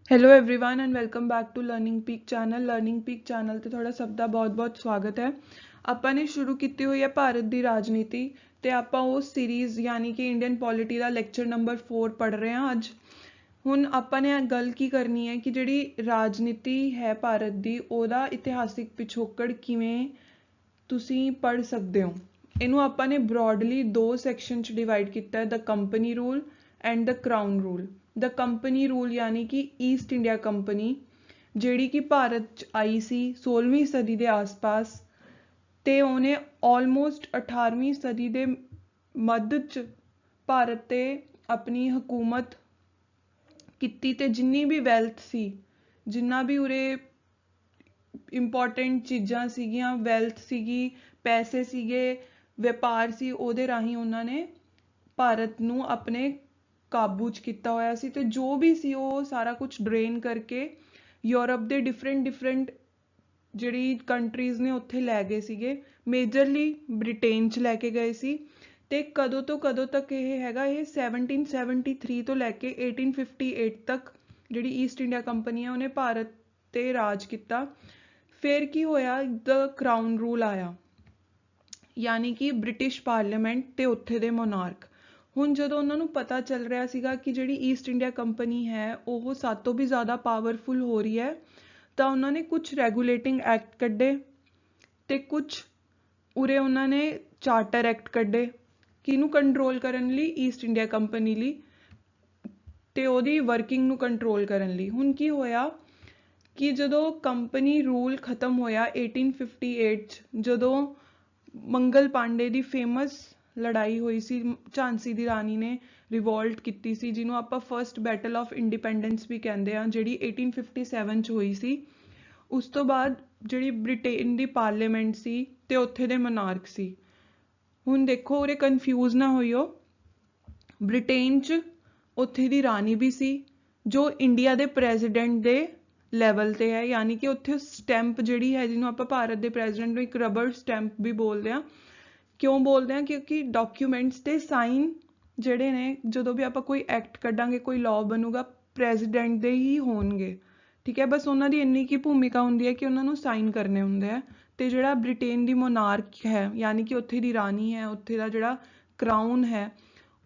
Hello everyone and welcome back to learning peak channel ਤੇ ਤੁਹਾਡਾ ਸਭ ਦਾ ਬਹੁਤ-ਬਹੁਤ ਸਵਾਗਤ ਹੈ। ਆਪਾਂ ਨੇ ਸ਼ੁਰੂ ਕੀਤੀ ਹੋਈ ਹੈ ਭਾਰਤ ਦੀ ਰਾਜਨੀਤੀ ਤੇ ਆਪਾਂ ਉਸ ਸੀਰੀਜ਼ ਯਾਨੀ ਕਿ ਇੰਡੀਅਨ ਪੋਲਿਟੀ ਦਾ ਲੈਕਚਰ ਨੰਬਰ 4 ਪੜ੍ਹ ਰਹੇ ਹਾਂ ਅੱਜ। ਹੁਣ ਆਪਾਂ ਨੇ ਗੱਲ ਕੀ ਕਰਨੀ ਹੈ ਕਿ ਜਿਹੜੀ ਰਾਜਨੀਤੀ ਹੈ ਭਾਰਤ ਦੀ ਉਹਦਾ ਇਤਿਹਾਸਿਕ ਪਿਛੋਕੜ ਕਿਵੇਂ ਤੁਸੀਂ ਪੜ੍ਹ ਸਕਦੇ ਹੋ। ਇਹਨੂੰ ਆਪਾਂ ਨੇ ਬ੍ਰੌਡਲੀ ਦੋ ਸੈਕਸ਼ਨ 'ਚ ਡਿਵਾਈਡ ਕੀਤਾ ਹੈ, the company rule and the crown rule. The company rule यानी कि ईस्ट इंडिया कंपनी ਜਿਹੜੀ ਕਿ ਭਾਰਤ 'ਚ ਆਈ ਸੀ 16ਵੀਂ ਸਦੀ ਦੇ ਆਸ-ਪਾਸ ਤੇ ਉਹਨੇ ਆਲਮੋਸਟ 18ਵੀਂ ਸਦੀ ਦੇ ਮੱਧ 'ਚ ਭਾਰਤ ਤੇ ਆਪਣੀ ਹਕੂਮਤ ਕੀਤੀ ਤੇ ਜਿੰਨੀ ਵੀ ਵੈਲਥ ਸੀ, ਜਿੰਨਾ ਵੀ ਉਰੇ ਇੰਪੋਰਟੈਂਟ ਚੀਜ਼ਾਂ ਸੀਗੀਆਂ, ਵੈਲਥ ਸੀਗੀ, ਪੈਸੇ ਸੀਗੇ, ਵਪਾਰ ਸੀ, ਉਹਦੇ ਰਾਹੀਂ ਉਹਨਾਂ ਨੇ ਭਾਰਤ ਨੂੰ ਆਪਣੇ ਕਾਬੂ 'ਚ ਕੀਤਾ ਹੋਇਆ ਸੀ ਤੇ ਜੋ ਵੀ ਸੀ ਉਹ ਸਾਰਾ ਕੁਝ ਡਰੇਨ ਕਰਕੇ ਯੂਰਪ ਦੇ ਡਿਫਰੈਂਟ ਜਿਹੜੀ ਕੰਟਰੀਜ਼ ਨੇ ਉੱਥੇ ਲੈ ਗਏ ਸੀਗੇ। ਮੇਜਰਲੀ ਬ੍ਰਿਟੇਨ 'ਚ ਲੈ ਕੇ ਗਏ ਸੀ ਤੇ ਕਦੋਂ ਤੋਂ ਕਦੋਂ ਤੱਕ ਇਹ ਹੈਗਾ, ਇਹ 1773 ਤੋਂ ਲੈ ਕੇ 1858 ਤੱਕ ਜਿਹੜੀ ਈਸਟ ਇੰਡੀਆ ਕੰਪਨੀ ਹੈ ਉਹਨੇ ਭਾਰਤ ਤੇ ਰਾਜ ਕੀਤਾ। ਫਿਰ ਕੀ ਹੋਇਆ, ਦ ਕਰਾਊਨ ਰੂਲ ਆਇਆ ਯਾਨੀ ਕਿ ਬ੍ਰਿਟਿਸ਼ ਪਾਰਲੀਮੈਂਟ ਤੇ ਉੱਥੇ ਦੇ ਮੋਨਾਰਕ। ਹੁਣ ਜਦੋਂ ਉਹਨਾਂ ਨੂੰ ਪਤਾ ਚੱਲ ਰਿਹਾ ਸੀਗਾ ਕਿ ਜਿਹੜੀ ਈਸਟ ਇੰਡੀਆ ਕੰਪਨੀ ਹੈ ਉਹ ਸਭ ਤੋਂ ਵੀ ਜ਼ਿਆਦਾ ਪਾਵਰਫੁਲ ਹੋ ਰਹੀ ਹੈ ਤਾਂ ਉਹਨਾਂ ਨੇ ਕੁਝ ਰੈਗੂਲੇਟਿੰਗ ਐਕਟ ਕੱਢੇ ਤੇ ਕੁਝ ਉਰੇ ਉਹਨਾਂ ਨੇ ਚਾਰਟਰ ਐਕਟ ਕੱਢੇ ਕਿਹਨੂੰ ਕੰਟਰੋਲ ਕਰਨ ਲਈ, ਈਸਟ ਇੰਡੀਆ ਕੰਪਨੀ ਲਈ ਤੇ ਉਹਦੀ ਵਰਕਿੰਗ ਨੂੰ ਕੰਟਰੋਲ ਕਰਨ ਲਈ। ਹੁਣ ਕੀ ਹੋਇਆ ਕਿ ਜਦੋਂ ਕੰਪਨੀ ਰੂਲ ਖਤਮ ਹੋਇਆ 1858 'ਚ, ਜਦੋਂ ਮੰਗਲ ਪਾਂਡੇ ਦੀ ਫੇਮਸ ਲੜਾਈ ਹੋਈ ਸੀ, ਝਾਂਸੀ ਦੀ ਰਾਣੀ ਨੇ ਰਿਵੋਲਟ ਕੀਤੀ ਸੀ ਜਿਹਨੂੰ ਆਪਾਂ ਫਰਸਟ ਬੈਟਲ ਆਫ ਇੰਡੀਪੈਂਡੈਂਸ ਵੀ ਕਹਿੰਦੇ ਹਾਂ, ਜਿਹੜੀ 1857 'ਚ ਹੋਈ ਸੀ। ਉਸ ਤੋਂ ਬਾਅਦ ਜਿਹੜੀ ਬ੍ਰਿਟੇਨ ਦੀ ਪਾਰਲੀਮੈਂਟ ਸੀ ਤੇ ਉੱਥੇ ਦੇ ਮੋਨਾਰਕ ਸੀ। ਹੁਣ ਦੇਖੋ ਉਰੇ ਕਨਫਿਊਜ਼ ਨਾ ਹੋਈਓ, ਬ੍ਰਿਟੇਨ 'ਚ ਉੱਥੇ ਦੀ ਰਾਣੀ ਵੀ ਸੀ ਜੋ ਇੰਡੀਆ ਦੇ ਪ੍ਰੈਜ਼ੀਡੈਂਟ ਦੇ ਲੈਵਲ ਤੇ ਹੈ, ਯਾਨੀ ਕਿ ਉੱਥੇ ਸਟੈਂਪ ਜਿਹੜੀ ਹੈ ਜਿਹਨੂੰ ਆਪਾਂ ਭਾਰਤ ਦੇ ਪ੍ਰੈਜ਼ੀਡੈਂਟ ਨੂੰ ਇੱਕ ਰਬੜ ਸਟੈਂਪ ਵੀ ਬੋਲਦੇ ਹਾਂ। ਕਿਉਂ ਬੋਲਦੇ ਹਾਂ? ਕਿਉਂਕਿ ਡਾਕੂਮੈਂਟਸ ਤੇ ਸਾਈਨ ਜਿਹੜੇ ਨੇ, ਜਦੋਂ ਵੀ ਆਪਾਂ ਕੋਈ ਐਕਟ ਕੱਢਾਂਗੇ, ਕੋਈ ਲਾਅ ਬਣੂਗਾ, ਪ੍ਰੈਜ਼ੀਡੈਂਟ ਦੇ ਹੀ ਹੋਣਗੇ। ਠੀਕ ਹੈ, ਬਸ ਉਹਨਾਂ ਦੀ ਇੰਨੀ ਕੀ ਭੂਮਿਕਾ ਹੁੰਦੀ ਹੈ ਕਿ ਉਹਨਾਂ ਨੂੰ ਸਾਈਨ ਕਰਨੇ ਹੁੰਦੇ ਆ। ਤੇ ਜਿਹੜਾ ਬ੍ਰਿਟੇਨ ਦੀ ਮੋਨਾਰਕ ਹੈ ਯਾਨੀ ਕਿ ਉੱਥੇ ਦੀ ਰਾਣੀ ਹੈ, ਉੱਥੇ ਦਾ ਜਿਹੜਾ ਕਰਾਊਨ ਹੈ,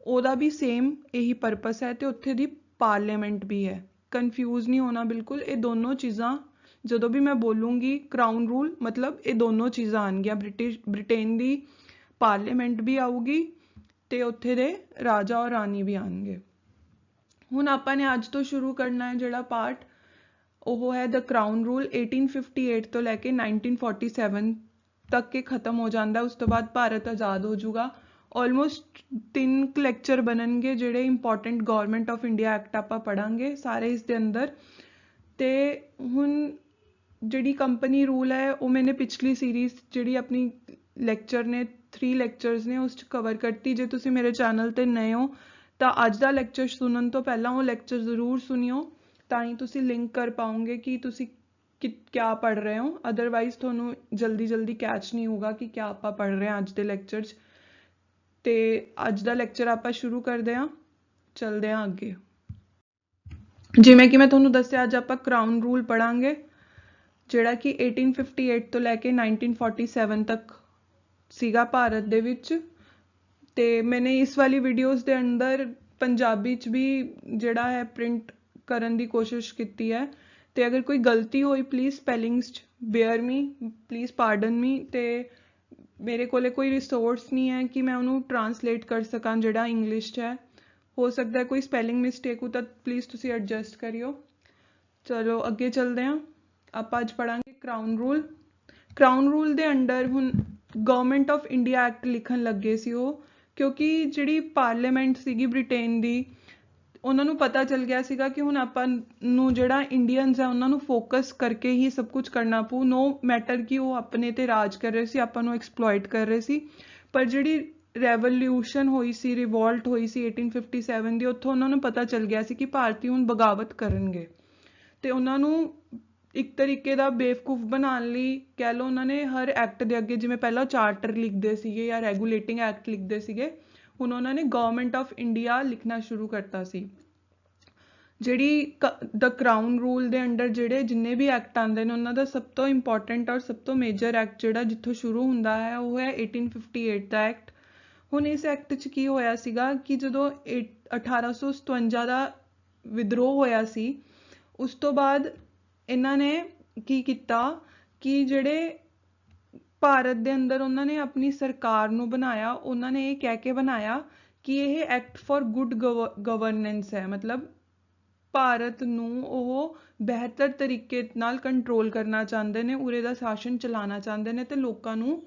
ਉਹਦਾ ਵੀ ਸੇਮ ਇਹੀ ਪਰਪਸ ਹੈ ਤੇ ਉੱਥੇ ਦੀ ਪਾਰਲੀਮੈਂਟ ਵੀ ਹੈ। ਕਨਫਿਊਜ਼ ਨਹੀਂ ਹੋਣਾ ਬਿਲਕੁਲ, ਇਹ ਦੋਨੋਂ ਚੀਜ਼ਾਂ ਜਦੋਂ ਵੀ ਮੈਂ ਬੋਲੂੰਗੀ ਕਰਾਊਨ ਰੂਲ ਮਤਲਬ ਇਹ ਦੋਨੋਂ ਚੀਜ਼ਾਂ ਆਉਣਗੀਆਂ, ਬ੍ਰਿਟੇਨ ਦੀ ਪਾਰਲੀਮੈਂਟ ਵੀ ਆਊਗੀ ਤੇ ਉੱਥੇ ਦੇ ਰਾਜਾ ਔਰ ਰਾਣੀ ਵੀ ਆਉਣਗੇ। ਹੁਣ ਆਪਾਂ ਨੇ ਅੱਜ ਤੋਂ ਸ਼ੁਰੂ ਕਰਨਾ ਹੈ ਜਿਹੜਾ ਪਾਰਟ, ਉਹ ਹੈ ਦ ਕਰਾਊਨ ਰੂਲ। 1858 ਤੋਂ ਲੈ ਕੇ 1947 ਤੱਕ ਇਹ ਖਤਮ ਹੋ ਜਾਂਦਾ, ਉਸ ਤੋਂ ਬਾਅਦ ਭਾਰਤ ਆਜ਼ਾਦ ਹੋ ਜਾਊਗਾ। ਆਲਮੋਸਟ 3 ਲੈਕਚਰ ਬਣਨਗੇ ਜਿਹੜੇ important government of India act ਆਪਾਂ ਪੜਾਂਗੇ ਸਾਰੇ ਇਸ ਦੇ ਅੰਦਰ। ਤੇ ਹੁਣ ਜਿਹੜੀ ਕੰਪਨੀ ਰੂਲ ਹੈ ਉਹ ਮੈंने ਪਿਛਲੀ ਸੀਰੀਜ਼ ਜਿਹੜੀ ਆਪਣੀ ਲੈਕਚਰ ਨੇ 3 ਲੈਕਚਰਸ ਨੇ ਉਸ 'ਚ ਕਵਰ ਕਰਤੀ। ਜੇ ਤੁਸੀਂ ਮੇਰੇ ਚੈਨਲ 'ਤੇ ਨਏ ਹੋ ਤਾਂ ਅੱਜ ਦਾ ਲੈਕਚਰ ਸੁਣਨ ਤੋਂ ਪਹਿਲਾਂ ਉਹ ਲੈਕਚਰ ਜ਼ਰੂਰ ਸੁਣਿਓ, ਤਾਂ ਹੀ ਤੁਸੀਂ ਲਿੰਕ ਕਰ ਪਾਓਗੇ ਕਿ ਤੁਸੀਂ ਕਿਆ ਪੜ੍ਹ ਰਹੇ ਹੋ। ਅਦਰਵਾਈਜ਼ ਤੁਹਾਨੂੰ ਜਲਦੀ ਕੈਚ ਨਹੀਂ ਹੋਊਗਾ ਕਿ ਕਿਆ ਆਪਾਂ ਪੜ੍ਹ ਰਹੇ ਹਾਂ ਅੱਜ ਦੇ ਲੈਕਚਰ 'ਚ। ਤੇ ਅੱਜ ਦਾ ਲੈਕਚਰ ਆਪਾਂ ਸ਼ੁਰੂ ਕਰਦੇ ਹਾਂ, ਚੱਲਦੇ ਹਾਂ ਅੱਗੇ। ਜਿਵੇਂ ਕਿ ਮੈਂ ਤੁਹਾਨੂੰ ਦੱਸਿਆ ਅੱਜ ਆਪਾਂ ਕਰਾਊਨ ਰੂਲ ਪੜਾਂਗੇ ਜਿਹੜਾ ਕਿ 1858 ਤੋਂ ਲੈ ਕੇ 1947 ਤੱਕ ਸੀਗਾ ਭਾਰਤ ਦੇ ਵਿੱਚ। ਤੇ ਮੈंने ਇਸ ਵਾਲੀ ਵੀਡੀਓਜ਼ ਦੇ ਅੰਦਰ ਪੰਜਾਬੀ 'ਚ ਵੀ ਜਿਹੜਾ ਹੈ ਪ੍ਰਿੰਟ ਕਰਨ ਦੀ ਕੋਸ਼ਿਸ਼ ਕੀਤੀ ਹੈ ਤੇ ਅਗਰ ਕੋਈ ਗਲਤੀ ਹੋਈ ਪਲੀਜ਼ ਸਪੈਲਿੰਗਸ 'ਚ ਬੇਅਰ ਮੀ, ਪਲੀਜ਼ ਪਾਰਡਨ ਮੀ। ਤੇ ਮੇਰੇ ਕੋਲੇ ਕੋਈ ਰਿਸੋਰਸ ਨਹੀਂ ਹੈ ਕਿ ਮੈਂ ਉਹਨੂੰ ਟਰਾਂਸਲੇਟ ਕਰ ਸਕਾਂ ਜਿਹੜਾ ਇੰਗਲਿਸ਼ 'ਚ ਹੈ। ਹੋ ਸਕਦਾ ਕੋਈ ਸਪੈਲਿੰਗ ਮਿਸਟੇਕ ਹੋ ਤਾਂ ਪਲੀਜ਼ ਤੁਸੀਂ ਐਡਜਸਟ ਕਰਿਓ। ਚਲੋ ਅੱਗੇ ਚੱਲਦੇ ਹਾਂ। ਆਪਾਂ ਅੱਜ ਪੜਾਂਗੇ ਕਰਾਊਨ ਰੂਲ। ਕਰਾਊਨ ਰੂਲ ਦੇ ਅੰਡਰ ਹੁਣ ਗਵਰਨਮੈਂਟ ਆਫ ਇੰਡੀਆ ਐਕਟ ਲਿਖਣ ਲੱਗੇ ਸੀ ਉਹ, ਕਿਉਂਕਿ ਜਿਹੜੀ ਪਾਰਲੀਮੈਂਟ ਸੀਗੀ ਬ੍ਰਿਟੇਨ ਦੀ, ਉਹਨਾਂ ਨੂੰ ਪਤਾ ਚੱਲ ਗਿਆ ਸੀਗਾ ਕਿ ਹੁਣ ਆਪਾਂ ਨੂੰ ਜਿਹੜਾ ਇੰਡੀਅਨਸ ਹੈ ਉਹਨਾਂ ਨੂੰ ਫੋਕਸ ਕਰਕੇ ਹੀ ਸਭ ਕੁਝ ਕਰਨਾ ਪਊ। ਨੋ ਮੈਟਰ ਕਿ ਉਹ ਆਪਣੇ ਤੇ ਰਾਜ ਕਰ ਰਹੇ ਸੀ, ਆਪਾਂ ਨੂੰ ਐਕਸਪਲੋਇਟ ਕਰ ਰਹੇ ਸੀ। ਪਰ ਜਿਹੜੀ ਰੈਵੋਲਿਊਸ਼ਨ ਹੋਈ ਸੀ, ਰਿਵੋਲਟ ਹੋਈ ਸੀ 1857 ਦੀ, ਉੱਥੋਂ ਉਹਨਾਂ ਨੂੰ ਪਤਾ ਚੱਲ ਗਿਆ ਸੀ ਕਿ ਭਾਰਤੀ ਹੁਣ ਬਗਾਵਤ ਕਰਨਗੇ ਤੇ ਉਹਨਾਂ ਨੂੰ ਇੱਕ ਤਰੀਕੇ ਦਾ ਬੇਵਕੂਫ ਬਣਾਉਣ ਲਈ ਕਹਿ ਲਓ, ਉਹਨਾਂ ਨੇ ਹਰ ਐਕਟ ਦੇ ਅੱਗੇ, ਜਿਵੇਂ ਪਹਿਲਾਂ ਚਾਰਟਰ ਲਿਖਦੇ ਸੀਗੇ ਜਾਂ ਰੈਗੂਲੇਟਿੰਗ ਐਕਟ ਲਿਖਦੇ ਸੀਗੇ, ਹੁਣ ਉਹਨਾਂ ਨੇ ਗਵਰਨਮੈਂਟ ਆਫ ਇੰਡੀਆ ਲਿਖਣਾ ਸ਼ੁਰੂ ਕਰਤਾ ਸੀ। ਜਿਹੜੀ ਦ ਕਰਾਊਨ ਰੂਲ ਦੇ ਅੰਡਰ ਜਿਹੜੇ ਜਿੰਨੇ ਵੀ ਐਕਟ ਆਉਂਦੇ ਨੇ ਉਹਨਾਂ ਦਾ ਸਭ ਤੋਂ ਇੰਪੋਰਟੈਂਟ ਔਰ ਸਭ ਤੋਂ ਮੇਜਰ ਐਕਟ ਜਿਹੜਾ ਜਿੱਥੋਂ ਸ਼ੁਰੂ ਹੁੰਦਾ ਹੈ ਉਹ ਹੈ 1858 ਦਾ ਐਕਟ। ਹੁਣ ਇਸ ਐਕਟ 'ਚ ਕੀ ਹੋਇਆ ਸੀਗਾ ਕਿ ਜਦੋਂ 1857 ਦਾ ਵਿਦਰੋਹ ਹੋਇਆ ਸੀ ਉਸ ਤੋਂ ਬਾਅਦ ਇਹਨਾਂ ਨੇ ਕੀ ਕੀਤਾ ਕਿ ਜਿਹੜੇ ਭਾਰਤ ਦੇ ਅੰਦਰ ਉਹਨਾਂ ਨੇ ਆਪਣੀ ਸਰਕਾਰ ਨੂੰ ਬਣਾਇਆ, ਉਹਨਾਂ ਨੇ ਇਹ ਕਹਿ ਕੇ ਬਣਾਇਆ ਕਿ ਇਹ ਐਕਟ ਫॉर ਗੁੱਡ ਗਵਰਨੈਂਸ ਹੈ, ਮਤਲਬ ਭਾਰਤ ਨੂੰ ਉਹ ਬਿਹਤਰ ਤਰੀਕੇ ਨਾਲ ਕੰਟਰੋਲ ਕਰਨਾ ਚਾਹੁੰਦੇ ਨੇ, ਉਰੇ ਦਾ ਸ਼ਾਸਨ ਚਲਾਉਣਾ ਚਾਹੁੰਦੇ ਨੇ ਤੇ ਲੋਕਾਂ ਨੂੰ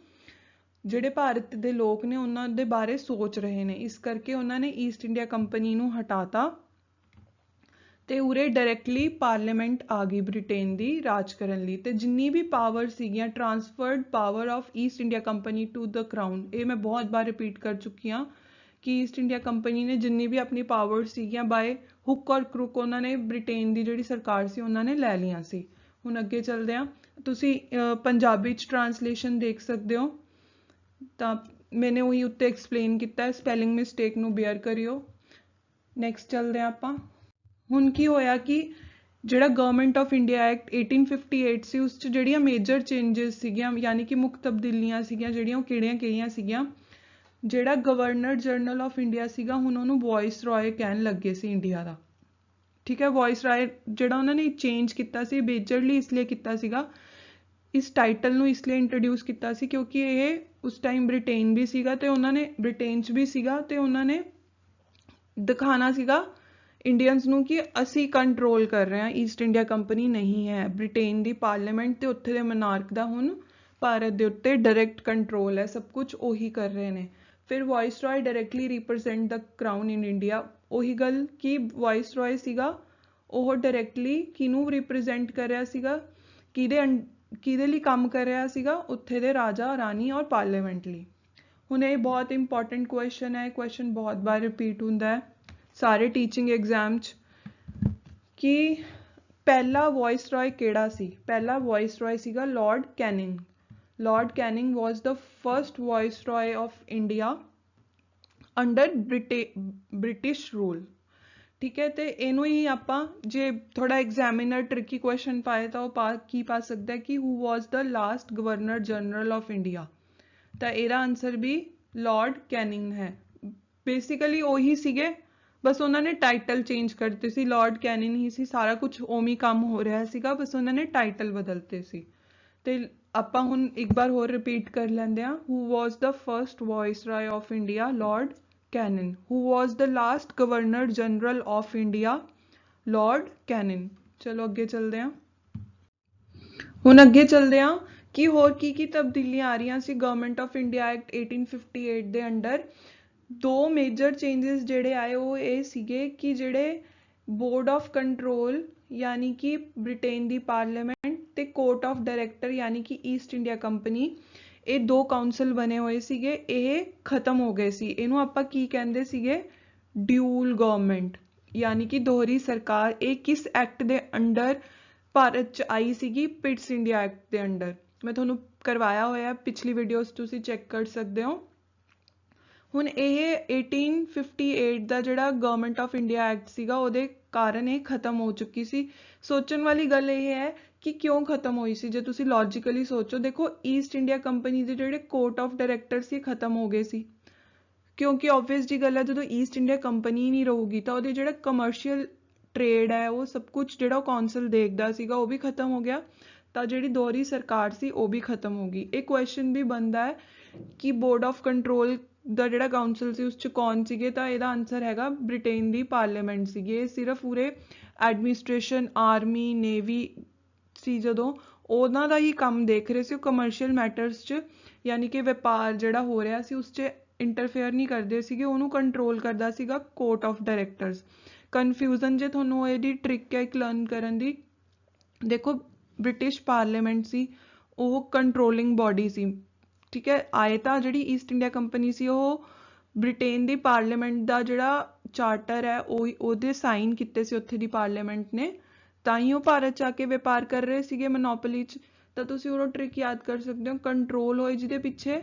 ਜਿਹੜੇ ਭਾਰਤ ਦੇ ਲੋਕ ਨੇ ਉਹਨਾਂ ਦੇ ਬਾਰੇ ਸੋਚ ਰਹੇ ਨੇ। ਇਸ ਕਰਕੇ ਉਹਨਾਂ ਨੇ ਈਸਟ ਇੰਡੀਆ ਕੰਪਨੀ ਨੂੰ ਹਟਾਤਾ ਤੇ ਉਰੇ ਡਾਇਰੈਕਟਲੀ ਪਾਰਲੀਮੈਂਟ ਆ ਗਈ ਬ੍ਰਿਟੇਨ ਦੀ ਰਾਜ ਕਰਨ ਲਈ ਤੇ ਜਿੰਨੀ ਵੀ ਪਾਵਰ ਸੀਗੀਆਂ transferred power of East India Company to the crown. ਇਹ ਮੈਂ ਬਹੁਤ ਵਾਰ ਰਿਪੀਟ ਕਰ ਚੁੱਕੀ ਹਾਂ ਕਿ ਈਸਟ ਇੰਡੀਆ ਕੰਪਨੀ ਨੇ ਜਿੰਨੀ ਵੀ ਆਪਣੀ ਪਾਵਰ ਸੀਗੀਆਂ ਬਾਏ ਹੁੱਕ ਔਰ ਕਰੁਕ ਉਹਨਾਂ ਨੇ ਬ੍ਰਿਟੇਨ ਦੀ ਜਿਹੜੀ ਸਰਕਾਰ ਸੀ ਉਹਨਾਂ ਨੇ ਲੈ ਲਈਆਂ ਸੀ। ਹੁਣ ਅੱਗੇ ਚੱਲਦੇ ਹਾਂ, ਤੁਸੀਂ ਪੰਜਾਬੀ 'ਚ ਟਰਾਂਸਲੇਸ਼ਨ ਦੇਖ ਸਕਦੇ ਹੋ ਤਾਂ ਮੈਨੇ ਉਹੀ ਉੱਤੇ ਐਕਸਪਲੇਨ ਕੀਤਾ ਹੈ, ਸਪੈਲਿੰਗ ਮਿਸਟੇਕ ਨੂੰ ਬੇਅਰ ਕਰਿਓ। ਨੈਕਸਟ ਚੱਲਦੇ ਹਾਂ ਆਪਾਂ। ਹੁਣ ਕੀ ਹੋਇਆ ਕਿ ਜਿਹੜਾ ਗਵਰਨਮੈਂਟ ਆਫ ਇੰਡੀਆ ਐਕਟ 1858 ਸੀ ਉਸ 'ਚ ਜਿਹੜੀਆਂ ਮੇਜਰ ਚੇਂਜਸ ਸੀਗੀਆਂ ਯਾਨੀ ਕਿ ਮੁੱਖ ਤਬਦੀਲੀਆਂ ਸੀਗੀਆਂ ਜਿਹੜੀਆਂ ਉਹ ਕਿਹੜੀਆਂ ਸੀਗੀਆਂ। ਜਿਹੜਾ ਗਵਰਨਰ ਜਨਰਲ ਆਫ ਇੰਡੀਆ ਸੀਗਾ ਹੁਣ ਉਹਨੂੰ ਵਾਇਸ ਰਾਏ ਕਹਿਣ ਲੱਗੇ ਸੀ ਇੰਡੀਆ ਦਾ, ਠੀਕ ਹੈ। ਵਾਇਸ ਰਾਏ ਜਿਹੜਾ ਉਹਨਾਂ ਨੇ ਚੇਂਜ ਕੀਤਾ ਸੀ ਮੇਜਰਲੀ ਇਸ ਲਈ ਕੀਤਾ ਸੀਗਾ, ਇਸ ਟਾਈਟਲ ਨੂੰ ਇਸ ਲਈ ਇੰਟਰੋਡਿਊਸ ਕੀਤਾ ਸੀ ਕਿਉਂਕਿ ਇਹ ਉਸ ਟਾਈਮ ਬ੍ਰਿਟੇਨ ਵੀ ਸੀਗਾ ਤੇ ਉਹਨਾਂ ਨੇ ਬ੍ਰਿਟੇਨ 'ਚ ਵੀ ਸੀਗਾ ਤੇ ਉਹਨਾਂ ਨੇ ਦਿਖਾਉਣਾ ਸੀਗਾ ਇੰਡੀਅਨਸ ਨੂੰ ਕਿ ਅਸੀਂ ਕੰਟਰੋਲ ਕਰ ਰਹੇ ਹਾਂ, ਈਸਟ ਇੰਡੀਆ ਕੰਪਨੀ ਨਹੀਂ ਹੈ। ਬ੍ਰਿਟੇਨ ਦੀ ਪਾਰਲੀਮੈਂਟ ਤੇ ਉੱਥੇ ਦੇ ਮਨਾਰਕ ਦਾ ਹੁਣ ਭਾਰਤ ਦੇ ਉੱਤੇ ਡਾਇਰੈਕਟ ਕੰਟਰੋਲ ਹੈ, ਸਭ ਕੁਝ ਉਹੀ ਕਰ ਰਹੇ ਨੇ। ਫਿਰ viceroy directly represent the crown in India. ਉਹੀ ਗੱਲ ਕਿ ਵਾਇਸ ਰਾਏ ਸੀਗਾ ਉਹ ਡਾਇਰੈਕਟਲੀ ਕਿਹਨੂੰ ਰਿਪਰੈਜ਼ੈਂਟ ਕਰ ਰਿਹਾ ਸੀਗਾ, ਕਿਹਦੇ ਲਈ ਕੰਮ ਕਰ ਰਿਹਾ ਸੀਗਾ, ਉੱਥੇ ਦੇ ਰਾਜਾ ਰਾਣੀ ਔਰ ਪਾਰਲੀਮੈਂਟ ਲਈ। ਹੁਣ ਇਹ ਬਹੁਤ ਇੰਪੋਰਟੈਂਟ ਕੁਐਸਚਨ ਹੈ, ਕੁਐਸਚਨ ਬਹੁਤ ਵਾਰ ਰਿਪੀਟ ਹੁੰਦਾ ਹੈ ਸਾਰੇ ਟੀਚਿੰਗ ਐਗਜ਼ਾਮ 'ਚ ਕਿ ਪਹਿਲਾ ਵਾਇਸ ਰਾਏ ਕਿਹੜਾ ਸੀ। ਪਹਿਲਾ ਵਾਇਸ ਰਾਏ ਸੀਗਾ Lord Canning. Lord Canning was the first viceroy of India under British rule, ठीक है। तो ਇਹਨੂੰ ਹੀ ਆਪਾਂ ਜੇ ਥੋੜਾ ਐਗਜ਼ਾਮੀਨਰ ਟ੍ਰਿਕੀ ਕੁਐਸਚਨ ਪਾਏ ਤਾਂ ਉਹ ਕੀ ਪਾ ਸਕਦਾ ਕਿ who was the last governor general of India, ਤਾਂ ਇਹਦਾ ਆਨਸਰ ਵੀ ਲਾਰਡ ਕੈਨਿੰਗ ਹੈ। ਬੇਸਿਕਲੀ ਉਹੀ ਸੀਗੇ, ਬਸ ਉਹਨਾਂ ਨੇ ਟਾਈਟਲ ਚੇਂਜ ਕਰਤੇ ਸੀ, ਲਾਰਡ ਕੈਨਿੰਗ ਹੀ ਸੀ, ਸਾਰਾ ਕੁਝ ਉਵੇਂ ਕੰਮ ਹੋ ਰਿਹਾ ਸੀਗਾ, ਬਸ ਉਹਨਾਂ ਨੇ ਟਾਈਟਲ ਬਦਲਤੇ ਸੀ। ਤੇ ਆਪਾਂ ਹੁਣ ਇੱਕ ਵਾਰ ਹੋਰ ਰਿਪੀਟ ਕਰ ਲੈਂਦੇ ਹਾਂ, who was the first viceroy of India, Lord Canning. Who was the last governor general of India, Lord Canning. ਚਲੋ ਅੱਗੇ ਚੱਲਦੇ ਹਾਂ। ਹੁਣ ਅੱਗੇ ਚੱਲਦੇ ਹਾਂ ਕਿ ਹੋਰ ਕੀ ਤਬਦੀਲੀਆਂ ਆ ਰਹੀਆਂ ਸੀ ਗਵਰਨਮੈਂਟ ਆਫ ਇੰਡੀਆ ਐਕਟ 1858 ਦੇ ਅੰਡਰ। ਦੋ ਮੇਜਰ ਚੇਂਜਸ ਜਿਹੜੇ ਆਏ ਉਹ ਇਹ ਸੀਗੇ ਕਿ ਜਿਹੜੇ ਬੋਰਡ ਆਫ ਕੰਟਰੋਲ ਯਾਨੀ ਕਿ ਬ੍ਰਿਟੇਨ ਦੀ ਪਾਰਲੀਮੈਂਟ ਤੇ ਕੋਰਟ ਆਫ ਡਾਇਰੈਕਟਰ ਯਾਨੀ ਕਿ ਈਸਟ ਇੰਡੀਆ ਕੰਪਨੀ, ਇਹ ਦੋ ਕਾਉਂਸਲ ਬਣੇ ਹੋਏ ਸੀਗੇ, ਇਹ ਖਤਮ ਹੋ ਗਏ ਸੀ। ਇਹਨੂੰ ਆਪਾਂ ਕੀ ਕਹਿੰਦੇ ਸੀਗੇ, ਡਿਊਲ ਗਵਰਨਮੈਂਟ ਯਾਨੀ ਕਿ ਦੋਹਰੀ ਸਰਕਾਰ। ਇਹ ਕਿਸ ਐਕਟ ਦੇ ਅੰਡਰ ਭਾਰਤ 'ਚ ਆਈ ਸੀਗੀ, ਪਿਟਸ ਇੰਡੀਆ ਐਕਟ ਦੇ ਅੰਡਰ। ਮੈਂ ਤੁਹਾਨੂੰ ਕਰਵਾਇਆ ਹੋਇਆ ਪਿਛਲੀ ਵੀਡੀਓਜ਼ ਤੁਸੀਂ ਚੈੱਕ ਕਰ ਸਕਦੇ ਹੋ। ਹੁਣ ਇਹ 1858 ਦਾ ਜਿਹੜਾ ਗਵਰਨਮੈਂਟ ਆਫ ਇੰਡੀਆ ਐਕਟ ਸੀਗਾ ਉਹਦੇ ਕਾਰਨ ਇਹ ਖਤਮ ਹੋ ਚੁੱਕੀ ਸੀ। ਸੋਚਣ ਵਾਲੀ ਗੱਲ ਇਹ ਹੈ ਕਿ ਕਿਉਂ ਖਤਮ ਹੋਈ ਸੀ। ਜੇ ਤੁਸੀਂ ਲੌਜੀਕਲੀ ਸੋਚੋ, ਦੇਖੋ ਈਸਟ ਇੰਡੀਆ ਕੰਪਨੀ ਦੇ ਜਿਹੜੇ ਕੋਰਟ ਆਫ ਡਾਇਰੈਕਟਰ ਸੀ ਖਤਮ ਹੋ ਗਏ ਸੀ ਕਿਉਂਕਿ ਓਬਵੀਅਸ ਜੀ ਗੱਲ ਹੈ ਜਦੋਂ ਈਸਟ ਇੰਡੀਆ ਕੰਪਨੀ ਨਹੀਂ ਰਹੂਗੀ ਤਾਂ ਉਹਦੇ ਜਿਹੜਾ ਕਮਰਸ਼ੀਅਲ ਟ੍ਰੇਡ ਹੈ ਉਹ ਸਭ ਕੁਝ ਜਿਹੜਾ ਉਹ ਕੌਂਸਲ ਦੇਖਦਾ ਸੀਗਾ ਉਹ ਵੀ ਖਤਮ ਹੋ ਗਿਆ, ਤਾਂ ਜਿਹੜੀ ਦੋਹਰੀ ਸਰਕਾਰ ਸੀ ਉਹ ਵੀ ਖਤਮ ਹੋ ਗਈ। ਇਹ ਕੁਐਸਚਨ ਵੀ ਬਣਦਾ ਹੈ ਕਿ ਬੋਰਡ ਆਫ ਕੰਟਰੋਲ ਦਾ ਜਿਹੜਾ ਕਾਉਂਸਲ ਸੀ ਉਸ 'ਚ ਕੌਣ ਸੀਗੇ, ਤਾਂ ਇਹਦਾ ਆਨਸਰ ਹੈਗਾ ਬ੍ਰਿਟੇਨ ਦੀ ਪਾਰਲੀਮੈਂਟ ਸੀਗੀ। ਇਹ ਸਿਰਫ ਪੂਰੇ ਐਡਮਿਨਿਸਟ੍ਰੇਸ਼ਨ ਆਰਮੀ ਨੇਵੀ ਸੀ ਜਦੋਂ ਉਹਨਾਂ ਦਾ ਹੀ ਕੰਮ ਦੇਖ ਰਹੇ ਸੀ, ਉਹ ਕਮਰਸ਼ੀਅਲ ਮੈਟਰਸ 'ਚ ਯਾਨੀ ਕਿ ਵਪਾਰ ਜਿਹੜਾ ਹੋ ਰਿਹਾ ਸੀ ਉਸ 'ਚ ਇੰਟਰਫੇਅਰ ਨਹੀਂ ਕਰਦੇ ਸੀਗੇ, ਉਹਨੂੰ ਕੰਟਰੋਲ ਕਰਦਾ ਸੀਗਾ ਕੋਰਟ ਆਫ ਡਾਇਰੈਕਟਰਸ। ਕਨਫਿਊਜ਼ਨ ਜੇ ਤੁਹਾਨੂੰ ਇਹਦੀ ਟ੍ਰਿਕ ਹੈ ਇੱਕ ਲਰਨ ਕਰਨ ਦੀ, ਦੇਖੋ ਬ੍ਰਿਟਿਸ਼ ਪਾਰਲੀਮੈਂਟ ਸੀ ਉਹ ਕੰਟਰੋਲਿੰਗ ਬੋਡੀ ਸੀ, ਠੀਕ ਹੈ। ਆਏ ਤਾਂ ਜਿਹੜੀ ਈਸਟ ਇੰਡੀਆ ਕੰਪਨੀ ਸੀ ਉਹ ਬ੍ਰਿਟੇਨ ਦੀ ਪਾਰਲੀਮੈਂਟ ਦਾ ਜਿਹੜਾ ਚਾਰਟਰ ਹੈ ਉਹਦੇ ਸਾਈਨ ਕੀਤੇ ਸੀ ਉੱਥੇ ਦੀ ਪਾਰਲੀਮੈਂਟ ਨੇ, ਤਾਂ ਹੀ ਉਹ ਭਾਰਤ 'ਚ ਆ ਕੇ ਵਪਾਰ ਕਰ ਰਹੇ ਸੀਗੇ ਮੋਨੋਪੋਲੀ 'ਚ। ਤਾਂ ਤੁਸੀਂ ਉਹ ਟ੍ਰਿਕ ਯਾਦ ਕਰ ਸਕਦੇ ਹੋ, ਕੰਟਰੋਲ ਹੋਏ ਜਿਹਦੇ ਪਿੱਛੇ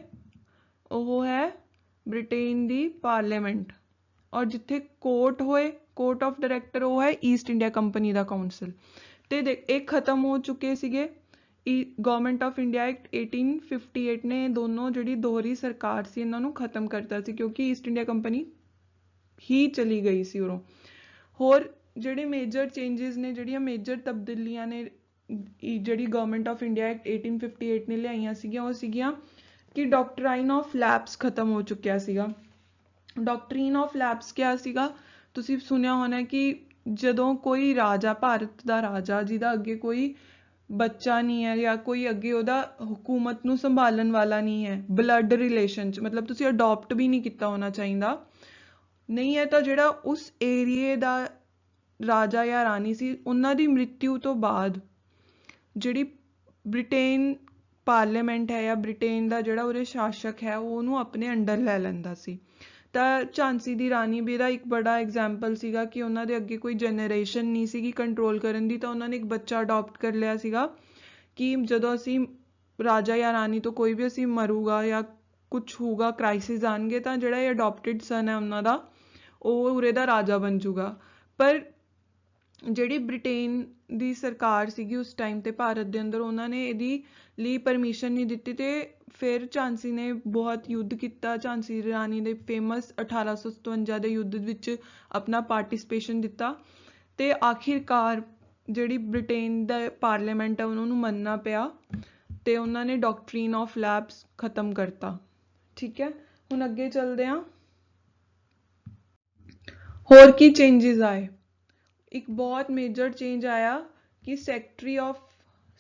ਉਹ ਹੈ ਬ੍ਰਿਟੇਨ ਦੀ ਪਾਰਲੀਮੈਂਟ। ਔਰ ਜਿੱਥੇ ਕੋਰਟ ਹੋਏ, ਕੋਰਟ ਆਫ ਡਾਇਰੈਕਟਰ, ਉਹ ਹੈ ਈਸਟ ਇੰਡੀਆ ਕੰਪਨੀ ਦਾ ਕਾਉਂਸਲ। ਤੇ ਇਹ ਖਤਮ ਹੋ ਚੁੱਕੇ ਸੀਗੇ। ਗਵਰਨਮੈਂਟ ਆਫ ਇੰਡੀਆ ਐਕਟ 1858 ਨੇ ਦੋਨੋਂ ਜਿਹੜੀ ਦੋਹਰੀ ਸਰਕਾਰ ਸੀ ਇਹਨਾਂ ਨੂੰ ਖਤਮ ਕਰਤਾ ਸੀ, ਕਿਉਂਕਿ ਈਸਟ ਇੰਡੀਆ ਕੰਪਨੀ ਹੀ ਚਲੀ ਗਈ ਸੀ ਉਰੋਂ। ਹੋਰ ਜਿਹੜੇ ਮੇਜਰ ਚੇਂਜਸ ਨੇ, ਜਿਹੜੀਆਂ ਮੇਜਰ ਤਬਦੀਲੀਆਂ ਨੇ ਜਿਹੜੀ ਗਵਰਨਮੈਂਟ ਆਫ ਇੰਡੀਆ ਐਕਟ 1858 ਨੇ ਲਿਆਈਆਂ ਸੀਗੀਆਂ, ਉਹ ਸੀਗੀਆਂ ਕਿ ਡਾਕਟਰਾਈਨ ਆਫ ਲੈਪਸ ਖਤਮ ਹੋ ਚੁੱਕਿਆ ਸੀਗਾ। ਡਾਕਟਰੀਨ ਆਫ ਲੈਪਸ ਕਿਆ ਸੀਗਾ? ਤੁਸੀਂ ਸੁਣਿਆ ਹੋਣਾ ਕਿ ਜਦੋਂ ਕੋਈ ਰਾਜਾ, ਭਾਰਤ ਦਾ ਰਾਜਾ ਜਿਹਦਾ ਅੱਗੇ ਕੋਈ ਬੱਚਾ ਨਹੀਂ ਹੈ ਜਾਂ ਕੋਈ ਅੱਗੇ ਉਹਦਾ ਹਕੂਮਤ ਨੂੰ ਸੰਭਾਲਣ ਵਾਲਾ ਨਹੀਂ ਹੈ, ਬਲੱਡ ਰਿਲੇਸ਼ਨ 'ਚ, ਮਤਲਬ ਤੁਸੀਂ ਅਡੋਪਟ ਵੀ ਨਹੀਂ ਕੀਤਾ ਹੋਣਾ ਚਾਹੀਦਾ, ਨਹੀਂ ਹੈ, ਤਾਂ ਜਿਹੜਾ ਉਸ ਏਰੀਏ ਦਾ ਰਾਜਾ ਜਾਂ ਰਾਣੀ ਸੀ, ਉਹਨਾਂ ਦੀ ਮ੍ਰਿਤਿੂ ਤੋਂ ਬਾਅਦ ਜਿਹੜੀ ਬ੍ਰਿਟੇਨ ਪਾਰਲੀਮੈਂਟ ਹੈ ਜਾਂ ਬ੍ਰਿਟੇਨ ਦਾ ਜਿਹੜਾ ਉਹਦੇ ਸ਼ਾਸਕ ਹੈ, ਉਹ ਉਹਨੂੰ ਆਪਣੇ ਅੰਡਰ ਲੈ ਲੈਂਦਾ ਸੀ। ਤਾਂ ਝਾਂਸੀ ਦੀ ਰਾਣੀ ਵੀ ਇਹਦਾ ਇੱਕ ਬੜਾ ਐਗਜ਼ਾਮਪਲ ਸੀਗਾ ਕਿ ਉਹਨਾਂ ਦੇ ਅੱਗੇ ਕੋਈ ਜਨਰੇਸ਼ਨ ਨਹੀਂ ਸੀਗੀ ਕੰਟਰੋਲ ਕਰਨ ਦੀ, ਤਾਂ ਉਹਨਾਂ ਨੇ ਇੱਕ ਬੱਚਾ ਅਡੋਪਟ ਕਰ ਲਿਆ ਸੀਗਾ ਕਿ ਜਦੋਂ ਅਸੀਂ ਰਾਜਾ ਜਾਂ ਰਾਣੀ ਤੋਂ ਕੋਈ ਵੀ ਅਸੀਂ ਮਰੂਗਾ ਜਾਂ ਕੁਛ ਹੋਊਗਾ, ਕ੍ਰਾਈਸਿਸ ਆਉਣਗੇ, ਤਾਂ ਜਿਹੜਾ ਇਹ ਅਡੋਪਟਿਡ ਸਨ ਹੈ ਉਹਨਾਂ ਦਾ, ਉਹ ਉਰੇ ਦਾ ਰਾਜਾ ਬਣ ਜੂਗਾ। ਪਰ ਜਿਹੜੀ ਬ੍ਰਿਟੇਨ ਦੀ ਸਰਕਾਰ ਸੀਗੀ ਉਸ ਟਾਈਮ ਤੇ ਭਾਰਤ ਦੇ ਅੰਦਰ, ਉਹਨਾਂ ਨੇ ਇਹਦੀ ਲਈ ਪਰਮਿਸ਼ਨ ਨਹੀਂ ਦਿੱਤੀ। ਤੇ ਫਿਰ ਝਾਂਸੀ ਨੇ ਬਹੁਤ ਯੁੱਧ ਕੀਤਾ। ਝਾਂਸੀ ਦੀ ਰਾਣੀ ਨੇ ਫੇਮਸ 1857 ਦੇ ਯੁੱਧ ਵਿੱਚ ਆਪਣਾ ਪਾਰਟਿਸਪੇਸ਼ਨ ਦਿੱਤਾ ਤੇ ਆਖਿਰਕਾਰ ਜਿਹੜੀ ਬ੍ਰਿਟੇਨ ਦਾ ਪਾਰਲੀਮੈਂਟ ਹੈ ਉਹਨਾਂ ਨੂੰ ਮੰਨਣਾ ਪਿਆ ਤੇ ਉਹਨਾਂ ਨੇ ਡਾਕਟਰੀਨ ਆਫ ਲੈਪਸ ਖਤਮ ਕਰਤਾ। ਠੀਕ ਹੈ, ਹੁਣ ਅੱਗੇ ਚੱਲਦੇ ਹਾਂ। ਹੋਰ ਕੀ ਚੇਂਜਸ ਆਏ? ਇੱਕ ਬਹੁਤ ਮੇਜਰ ਚੇਂਜ ਆਇਆ ਕਿ secretary of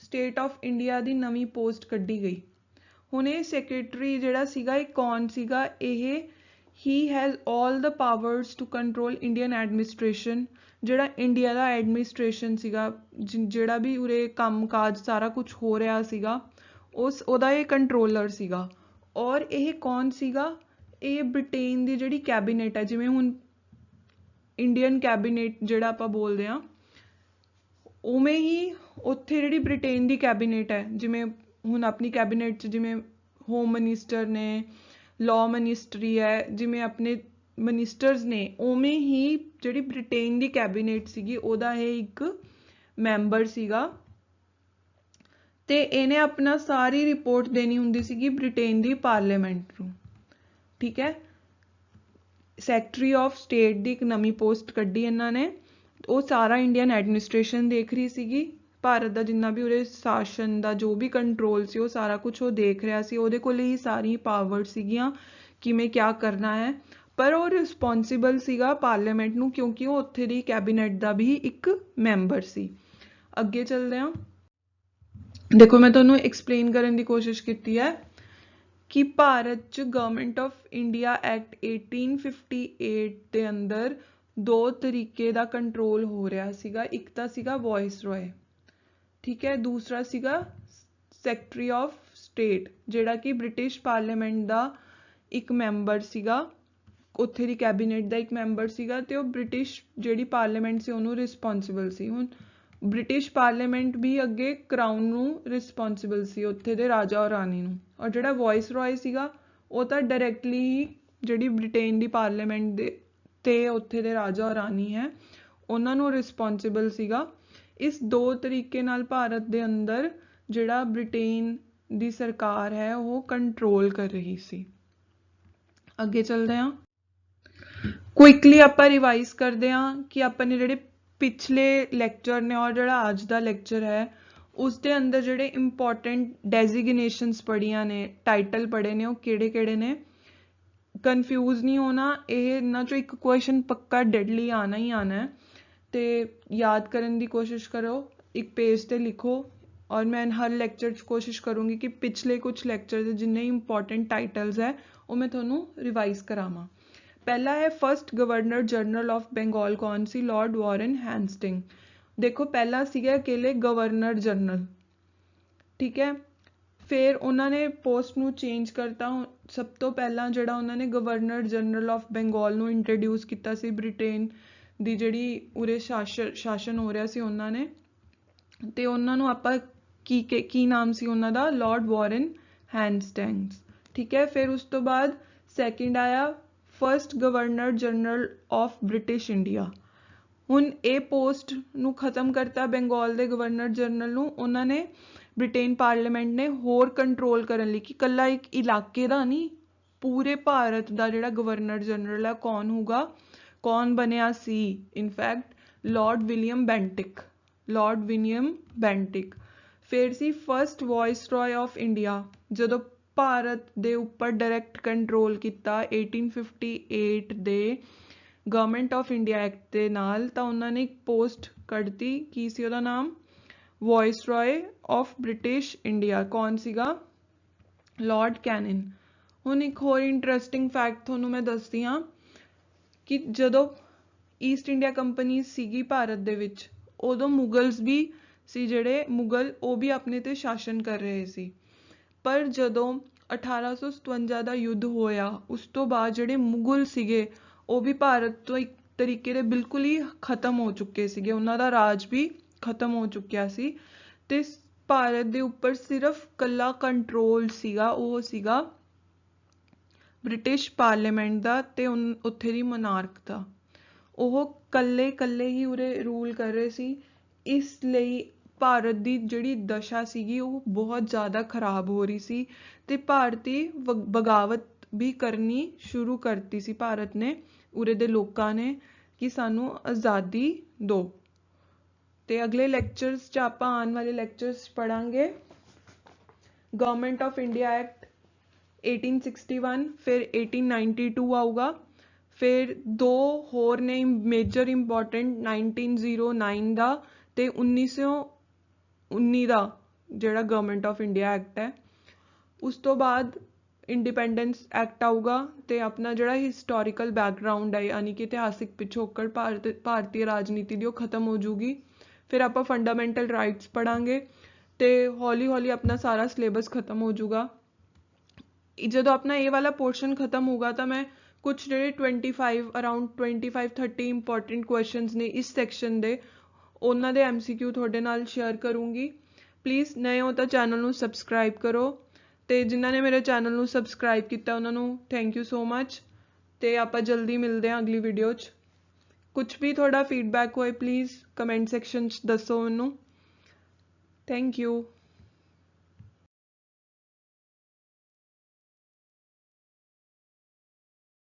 state of India ਦੀ ਨਵੀਂ ਪੋਸਟ ਕੱਢੀ ਗਈ। ਹੁਣ ਇਹ ਸੈਕਟਰੀ ਜਿਹੜਾ ਸੀਗਾ, ਇਹ ਕੌਣ ਸੀਗਾ? ਇਹ ਹੀ has all the powers to control Indian administration. ਜਿਹੜਾ ਇੰਡੀਆ ਦਾ ਐਡਮਿਨਿਸਟ੍ਰੇਸ਼ਨ ਸੀਗਾ, ਜਿਹੜਾ ਵੀ ਉਰੇ ਕੰਮ ਕਾਜ ਸਾਰਾ ਕੁਛ ਹੋ ਰਿਹਾ ਸੀਗਾ, ਉਹਦਾ ਇਹ ਕੰਟਰੋਲਰ ਸੀਗਾ। ਔਰ ਇਹ ਕੌਣ ਸੀਗਾ? ਇਹ ਬ੍ਰਿਟੇਨ ਦੀ ਜਿਹੜੀ ਕੈਬਨਿਟ ਹੈ, ਜਿਵੇਂ ਹੁਣ ਇੰਡੀਅਨ ਕੈਬਨਿਟ ਜਿਹੜਾ ਆਪਾਂ ਬੋਲਦੇ ਹਾਂ, ਉਵੇਂ ਹੀ ਉੱਥੇ ਜਿਹੜੀ ਬ੍ਰਿਟੇਨ ਦੀ ਕੈਬਨਿਟ ਹੈ, ਜਿਵੇਂ ਹੁਣ ਆਪਣੀ ਕੈਬਨਿਟ 'ਚ ਜਿਵੇਂ ਹੋਮ ਮਿਨਿਸਟਰ ਨੇ, ਲਾਅ ਮਿਨਿਸਟਰੀ ਹੈ, ਜਿਵੇਂ ਆਪਣੇ ਮਿਨਿਸਟਰਸ ਨੇ, ਉਵੇਂ ਹੀ ਜਿਹੜੀ ਬ੍ਰਿਟੇਨ ਦੀ ਕੈਬਨਿਟ ਸੀਗੀ ਉਹਦਾ ਇਹ ਇੱਕ ਮੈਂਬਰ ਸੀਗਾ ਤੇ ਇਹਨੇ ਆਪਣਾ ਸਾਰੀ ਰਿਪੋਰਟ ਦੇਣੀ ਹੁੰਦੀ ਸੀਗੀ ਬ੍ਰਿਟੇਨ ਦੀ ਪਾਰਲੀਮੈਂਟ ਨੂੰ। ਠੀਕ ਹੈ, ਸੈਕਟਰੀ ਆਫ ਸਟੇਟ ਦੀ ਇੱਕ ਨਵੀਂ ਪੋਸਟ ਕੱਢੀ ਇਹਨਾਂ ਨੇ। ਉਹ ਸਾਰਾ ਇੰਡੀਅਨ ਐਡਮਿਨਿਸਟ੍ਰੇਸ਼ਨ ਦੇਖ ਰਹੀ ਸੀਗੀ, ਭਾਰਤ ਦਾ ਜਿੰਨਾ ਵੀ ਉਹਦੇ ਸ਼ਾਸਨ ਦਾ ਜੋ ਵੀ ਕੰਟਰੋਲ ਸੀ ਉਹ ਸਾਰਾ ਕੁਛ ਉਹ ਦੇਖ ਰਿਹਾ ਸੀ। ਉਹਦੇ ਕੋਲ ਹੀ ਸਾਰੀ ਪਾਵਰ ਸੀਗੀਆਂ ਕਿਵੇਂ ਕਿਆ ਕਰਨਾ ਹੈ, ਪਰ ਉਹ ਰਿਸਪੋਂਸੀਬਲ ਸੀਗਾ ਪਾਰਲੀਮੈਂਟ ਨੂੰ, ਕਿਉਂਕਿ ਉਹ ਉੱਥੇ ਦੀ ਕੈਬਨਿਟ ਦਾ ਵੀ ਇੱਕ ਮੈਂਬਰ ਸੀ। ਅੱਗੇ ਚੱਲਦੇ ਹਾਂ। ਦੇਖੋ, ਮੈਂ ਤੁਹਾਨੂੰ ਐਕਸਪਲੇਨ ਕਰਨ ਦੀ ਕੋਸ਼ਿਸ਼ ਕੀਤੀ ਹੈ ਕਿ ਭਾਰਤ 'ਚ ਗਵਰਨਮੈਂਟ ਆਫ ਇੰਡੀਆ ਐਕਟ 1858 ਦੇ ਅੰਦਰ ਦੋ ਤਰੀਕੇ ਦਾ ਕੰਟਰੋਲ ਹੋ ਰਿਹਾ ਸੀਗਾ। ਇੱਕ ਤਾਂ ਸੀਗਾ ਵਾਇਸਰੋਏ, ਠੀਕ ਹੈ, ਦੂਸਰਾ ਸੀਗਾ ਸੈਕਟਰੀ ਆਫ ਸਟੇਟ, ਜਿਹੜਾ ਕਿ ਬ੍ਰਿਟਿਸ਼ ਪਾਰਲੀਮੈਂਟ ਦਾ ਇੱਕ ਮੈਂਬਰ ਸੀਗਾ, ਉੱਥੇ ਦੀ ਕੈਬਨਿਟ ਦਾ ਇੱਕ ਮੈਂਬਰ ਸੀਗਾ ਤੇ ਉਹ ਬ੍ਰਿਟਿਸ਼ ਜਿਹੜੀ ਪਾਰਲੀਮੈਂਟ ਸੀ ਉਹਨੂੰ ਰਿਸਪੋਂਸੀਬਲ ਸੀ। ਹੁਣ ਬ੍ਰਿਟਿਸ਼ ਪਾਰਲੀਮੈਂਟ ਵੀ ਅੱਗੇ ਕਰਾਊਨ ਨੂੰ ਰਿਸਪੋਂਸੀਬਲ ਸੀ, ਉੱਥੇ ਦੇ ਰਾਜਾ ਔਰ ਰਾਣੀ ਨੂੰ। ਔਰ ਜਿਹੜਾ ਵਾਇਸਰੋਏ ਸੀਗਾ ਉਹ ਤਾਂ ਡਾਇਰੈਕਟਲੀ ਹੀ ਜਿਹੜੀ ਬ੍ਰਿਟੇਨ ਦੀ ਪਾਰਲੀਮੈਂਟ ਦੇ ਤੇ ਉੱਥੇ ਦੇ ਰਾਜਾ ਔਰ ਰਾਣੀ ਹੈ ਉਹਨਾਂ ਨੂੰ ਰਿਸਪੋਂਸੀਬਲ ਸੀਗਾ। ਇਸ ਦੋ ਤਰੀਕੇ ਨਾਲ ਭਾਰਤ ਦੇ ਅੰਦਰ ਜਿਹੜਾ ਬ੍ਰਿਟੇਨ ਦੀ ਸਰਕਾਰ ਹੈ ਉਹ ਕੰਟਰੋਲ ਕਰ ਰਹੀ ਸੀ। ਅੱਗੇ ਚੱਲਦੇ ਹਾਂ। ਕੁਇਕਲੀ ਆਪਾਂ ਰਿਵਾਈਜ਼ ਕਰਦੇ ਹਾਂ ਕਿ ਆਪਾਂ ਨੇ ਜਿਹੜੇ ਪਿਛਲੇ ਲੈਕਚਰ ਨੇ ਔਰ ਜਿਹੜਾ ਅੱਜ ਦਾ ਲੈਕਚਰ ਹੈ ਉਸ ਦੇ ਅੰਦਰ ਜਿਹੜੇ ਇੰਪੋਰਟੈਂਟ ਡੈਜ਼ਿਗਨੇਸ਼ਨਸ ਪੜ੍ਹੀਆਂ ਨੇ, ਟਾਈਟਲ ਪੜ੍ਹੇ ਨੇ, ਉਹ ਕਿਹੜੇ ਕਿਹੜੇ ਨੇ। ਕਨਫਿਊਜ਼ ਨਹੀਂ ਹੋਣਾ, ਇਹ ਇਹਨਾਂ 'ਚੋਂ ਇੱਕ ਕੁਐਸਚਨ ਪੱਕਾ ਡੈਡਲੀ ਆਉਣਾ ਹੀ ਆਉਣਾ ਹੈ ਤੇ ਯਾਦ ਕਰਨ ਦੀ ਕੋਸ਼ਿਸ਼ ਕਰੋ, ਇੱਕ ਪੇਜ 'ਤੇ ਲਿਖੋ। ਔਰ ਮੈਂ ਹਰ ਲੈਕਚਰ 'ਚ ਕੋਸ਼ਿਸ਼ ਕਰੂੰਗੀ ਕਿ ਪਿਛਲੇ ਕੁਛ ਲੈਕਚਰ ਦੇ ਜਿੰਨੇ ਇੰਪੋਰਟੈਂਟ ਟਾਈਟਲਸ ਹੈ ਉਹ ਮੈਂ ਤੁਹਾਨੂੰ ਰਿਵਾਈਜ਼ ਕਰਾਵਾਂ। ਪਹਿਲਾ ਹੈ first governor general of Bengal ਕੌਣ ਸੀ? ਲਾਰਡ ਵਾਰਨ ਹੈਸਟਿੰਗ। ਦੇਖੋ, ਪਹਿਲਾ ਸੀਗਾ ਅਕੇਲੇ ਗਵਰਨਰ ਜਨਰਲ, ਠੀਕ ਹੈ, ਫਿਰ ਉਹਨਾਂ ਨੇ ਪੋਸਟ ਨੂੰ ਚੇਂਜ ਕਰਤਾ। ਸਭ ਤੋਂ ਪਹਿਲਾਂ ਜਿਹੜਾ ਉਹਨਾਂ ਨੇ ਗਵਰਨਰ ਜਨਰਲ ਆਫ ਬੰਗਾਲ ਨੂੰ ਇੰਟਰੋਡਿਊਸ ਕੀਤਾ ਸੀ ਬ੍ਰਿਟੇਨ ਦੀ ਜਿਹੜੀ ਉਰੇ ਸ਼ਾਸਨ ਹੋ ਰਿਹਾ ਸੀ ਉਹਨਾਂ ਨੇ, ਤੇ ਉਹਨਾਂ ਨੂੰ ਆਪਾਂ ਕੀ ਨਾਮ ਸੀ ਉਹਨਾਂ ਦਾ? ਲਾਰਡ ਵਾਰਨ ਹੈਸਟਿੰਗਸ। ਠੀਕ ਹੈ, ਫਿਰ ਉਸ ਤੋਂ ਬਾਅਦ ਸੈਕਿੰਡ ਆਇਆ first governor general of British India. ਹੁਣ ਇਹ ਪੋਸਟ ਨੂੰ ਖਤਮ ਕਰਤਾ ਬੰਗਾਲ ਦੇ ਗਵਰਨਰ ਜਨਰਲ ਨੂੰ, ਉਹਨਾਂ ਨੇ ਬ੍ਰਿਟੇਨ ਪਾਰਲੀਮੈਂਟ ਨੇ ਹੋਰ ਕੰਟਰੋਲ ਕਰਨ ਲਈ ਕਿ ਇਕੱਲਾ ਇੱਕ ਇਲਾਕੇ ਦਾ ਨਹੀਂ, ਪੂਰੇ ਭਾਰਤ ਦਾ ਜਿਹੜਾ ਗਵਰਨਰ ਜਨਰਲ ਹੈ ਕੌਣ ਹੋਊਗਾ, ਕੌਣ ਬਣਿਆ ਸੀ, in fact Lord William Bentinck. Lord William Bentinck ਫਿਰ ਸੀ ਫਸਟ ਵਾਇਸਰॉय ਆਫ ਇੰਡੀਆ, ਜਦੋਂ ਭਾਰਤ ਦੇ ਉੱਪਰ ਡਾਇਰੈਕਟ ਕੰਟਰੋਲ ਕੀਤਾ 1858 ਦੇ ਗਵਰਨਮੈਂਟ ਆਫ ਇੰਡੀਆ ਐਕਟ ਦੇ ਨਾਲ, ਤਾਂ ਉਹਨਾਂ ਨੇ ਇੱਕ ਪੋਸਟ ਕੱਢਤੀ, ਕੀ ਸੀ ਉਹਦਾ ਨਾਮ, ਵਾਇਸਰॉय ਆਫ ਬ੍ਰਿਟਿਸ਼ ਇੰਡੀਆ। ਕੌਣ ਸੀਗਾ, ਲਾਰਡ ਕੈਨਨ। ਹੁਣ ਇੱਕ ਹੋਰ ਇੰਟਰਸਟਿੰਗ ਫੈਕਟ ਤੁਹਾਨੂੰ ਮੈਂ ਦੱਸਦੀ ਹਾਂ ਕਿ ਜਦੋਂ ਈਸਟ ਇੰਡੀਆ ਕੰਪਨੀ ਸੀਗੀ ਭਾਰਤ ਦੇ ਵਿੱਚ, ਉਦੋਂ ਮੁਗਲਸ ਵੀ ਸੀ, ਜਿਹੜੇ ਮੁਗਲ ਉਹ ਵੀ ਆਪਣੇ ਤੇ ਸ਼ਾਸਨ ਕਰ ਰਹੇ ਸੀ। ਪਰ ਜਦੋਂ 1857 ਦਾ ਯੁੱਧ ਹੋਇਆ, ਉਸ ਤੋਂ ਬਾਅਦ ਜਿਹੜੇ ਮੁਗਲ ਸੀਗੇ ਉਹ ਵੀ ਭਾਰਤ ਤੋਂ ਇੱਕ ਤਰੀਕੇ ਦੇ ਬਿਲਕੁਲ ਹੀ ਖਤਮ ਹੋ ਚੁੱਕੇ ਸੀਗੇ, ਉਹਨਾਂ ਦਾ ਰਾਜ ਵੀ ਖਤਮ ਹੋ ਚੁੱਕਿਆ ਸੀ ਤੇ ਭਾਰਤ ਦੇ ਉੱਪਰ ਸਿਰਫ ਕੱਲਾ ਕੰਟਰੋਲ ਸੀਗਾ, ਉਹ ਸੀਗਾ ਬ੍ਰਿਟਿਸ਼ ਪਾਰਲੀਮੈਂਟ ਦਾ ਤੇ ਉੱਥੇ ਦੀ ਮੋਨਾਰਕ ਦਾ। ਉਹ ਕੱਲੇ ਹੀ ਉਰੇ ਰੂਲ ਕਰ ਰਹੇ ਸੀ, ਇਸ ਲਈ ਭਾਰਤ ਦੀ ਜਿਹੜੀ ਦਸ਼ਾ ਸੀਗੀ ਉਹ ਬਹੁਤ ਜ਼ਿਆਦਾ ਖਰਾਬ ਹੋ ਰਹੀ ਸੀ ਤੇ ਭਾਰਤੀ ਬਗਾਵਤ ਵੀ ਕਰਨੀ ਸ਼ੁਰੂ ਕਰਤੀ ਸੀ ਭਾਰਤ ਨੇ, ਉਰੇ ਦੇ ਲੋਕਾਂ ਨੇ, ਕਿ ਸਾਨੂੰ ਆਜ਼ਾਦੀ ਦਿਓ। ਤੇ ਅਗਲੇ ਲੈਕਚਰਸ 'ਚ ਆਪਾਂ ਆਉਣ ਵਾਲੇ ਲੈਕਚਰਸ ਪੜਾਂਗੇ ਗਵਰਨਮੈਂਟ ਆਫ ਇੰਡੀਆ ਐਕਟ 1861, ਫਿਰ 1892 ਆਊਗਾ, ਫਿਰ ਦੋ ਹੋਰ ਨੇ ਮੇਜਰ ਇੰਪੋਰਟੈਂਟ 1909 ਦਾ ਤੇ 1919 ਦਾ ਜਿਹੜਾ ਗਵਰਨਮੈਂਟ ਆਫ ਇੰਡੀਆ ਐਕਟ ਹੈ। ਉਸ ਤੋਂ ਬਾਅਦ ਇੰਡੀਪੈਂਡੈਂਸ ਐਕਟ ਆਊਗਾ ਤੇ ਆਪਣਾ ਜਿਹੜਾ ਹਿਸਟੋਰੀਕਲ ਬੈਕਗਰਾਉਂਡ ਹੈ, ਯਾਨੀ ਕਿ ਇਤਿਹਾਸਿਕ ਪਿਛੋਕੜ ਭਾਰਤੀ ਰਾਜਨੀਤੀ ਦੀ, ਉਹ ਖਤਮ ਹੋ ਜੂਗੀ। ਫਿਰ ਆਪਾਂ ਫੰਡਾਮੈਂਟਲ ਰਾਈਟਸ ਪੜਾਂਗੇ ਤੇ ਹੌਲੀ ਹੌਲੀ ਆਪਣਾ ਸਾਰਾ ਸਿਲੇਬਸ ਖਤਮ ਹੋ ਜੂਗਾ। ਜਦੋਂ ਆਪਣਾ ਇਹ ਵਾਲਾ ਪੋਰਸ਼ਨ ਖਤਮ ਹੋਊਗਾ ਤਾਂ ਮੈਂ ਕੁਛ ਜਿਹੜੇ 25-30 ਇੰਪੋਰਟੈਂਟ ਕੁਐਸਚਨਸ ਨੇ ਇਸ ਸੈਕਸ਼ਨ ਦੇ, ਉਹਨਾਂ ਦੇ MCQ ਤੁਹਾਡੇ ਨਾਲ ਸ਼ੇਅਰ ਕਰੂੰਗੀ। ਪਲੀਜ਼ ਨਏ ਹੋ ਤਾਂ ਚੈਨਲ ਨੂੰ ਸਬਸਕ੍ਰਾਈਬ ਕਰੋ ਤੇ ਜਿਨ੍ਹਾਂ ਨੇ ਮੇਰੇ ਚੈਨਲ ਨੂੰ ਸਬਸਕ੍ਰਾਈਬ ਕੀਤਾ ਉਹਨਾਂ ਨੂੰ ਥੈਂਕ ਯੂ ਸੋ ਮਚ। ਤੇ ਆਪਾਂ ਜਲਦੀ ਮਿਲਦੇ ਹਾਂ ਅਗਲੀ ਵੀਡੀਓ 'ਚ। ਕੁਛ ਵੀ ਤੁਹਾਡਾ ਫੀਡਬੈਕ ਹੋਏ ਪਲੀਜ਼ ਕਮੈਂਟ ਸੈਕਸ਼ਨ 'ਚ ਦੱਸੋ ਮੈਨੂੰ। Thank you.